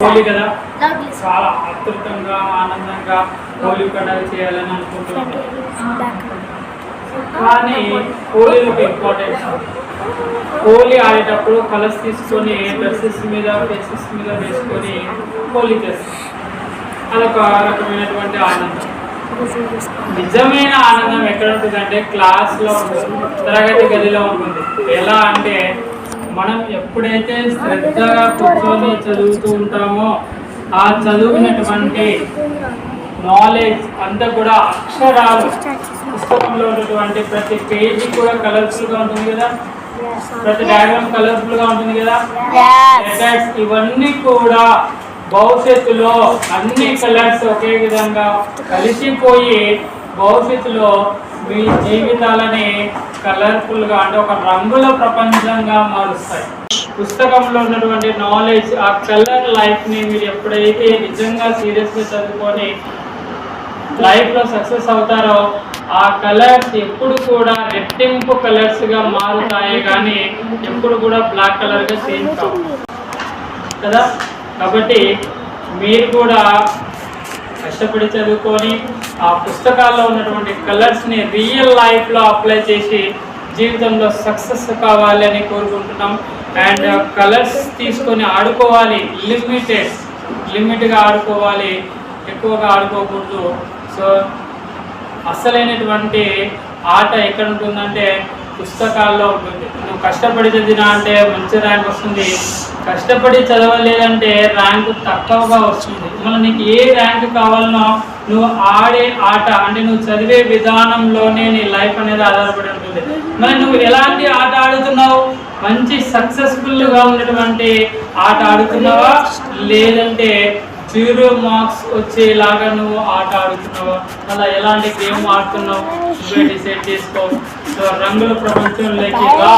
హోలీ కదా, చాలా అద్భుతంగా ఆనందంగా హోలీ పండుగ చేయాలని అనుకుంటున్నాను. కానీ హోలీ ఒక ఇంపార్టెంట్. హోలీ ఆడేటప్పుడు కలర్స్ తీసుకొని డ్రెస్సెస్ మీద ఫేసెస్ మీద వేసుకొని హోలీ చేస్తాం. అదొక రకమైనటువంటి ఆనందం. నిజమైన ఆనందం ఎక్కడ ఉంటుందంటే క్లాస్లో ఉంటుంది, తరగతి గదిలో ఉంటుంది. ఎలా అంటే మనం ఎప్పుడైతే శ్రద్ధగా కూర్చొని చదువుతూ ఉంటామో ఆ చదువుకున్నటువంటి నాలెడ్జ్ అంతా కూడా అక్షరాలు పుస్తకంలో ఉన్నటువంటి ప్రతి పేజీ కూడా కలర్ఫుల్గా ఉంటుంది కదా, ప్రతి డయాగ్రామ్ కలర్ఫుల్గా ఉంటుంది కదా. ఇవన్నీ కూడా భవిష్యత్తులో అన్ని కలర్స్ ఒకే విధంగా కలిసిపోయి భవిష్యత్తులో మీ జీవితాలని కలర్ఫుల్గా అంటే ఒక రంగుల ప్రపంచంగా మారుస్తాయి. పుస్తకంలో ఉన్నటువంటి నాలెడ్జ్, ఆ కలర్ లైఫ్ని మీరు ఎప్పుడైతే నిజంగా సీరియస్గా చదువుకొని లైఫ్లో సక్సెస్ అవుతారో ఆ కలర్స్ ఎప్పుడు కూడా రెట్టింపు కలర్స్గా మారుతాయి, కానీ ఎప్పుడు కూడా బ్లాక్ కలర్గా చేంజ్ కావు కదా. కాబట్టి మీరు కూడా కష్టపడి చదువుకొని ఆ పుస్తకాల్లో ఉన్నటువంటి కలర్స్ని రియల్ లైఫ్లో అప్లై చేసి జీవితంలో సక్సెస్ కావాలి అని కోరుకుంటున్నాం. అండ్ కలర్స్ తీసుకొని ఆడుకోవాలి, లిమిట్గా ఆడుకోవాలి, ఎక్కువగా ఆడుకోకూడదు. సో అసలైనటువంటి ఆట ఎక్కడ ఉంటుందంటే పుస్తకాల్లో ఉంటుంది. నువ్వు కష్టపడి చదివినా అంటే మంచి ర్యాంక్ వస్తుంది, కష్టపడి చదవలేదంటే ర్యాంకు తక్కువగా వస్తుంది. మళ్ళీ నీకు ఏ ర్యాంక్ కావాలనో నువ్వు ఆడే ఆట అంటే నువ్వు చదివే విధానంలోనే నీ లైఫ్ అనేది ఆధారపడి ఉంటుంది. మరి నువ్వు ఎలాంటి ఆట ఆడుతున్నావు? మంచి సక్సెస్ఫుల్గా ఉన్నటువంటి ఆట ఆడుతున్నావా, లేదంటే 0 మార్క్స్ వచ్చేలాగా నువ్వు ఆట ఆడుతున్నావా? అలా ఎలాంటి గేమ్ ఆడుతున్నావు నువ్వే డిసైడ్ చేసుకో. సో రంగుల ప్రపంచంలోకి రా.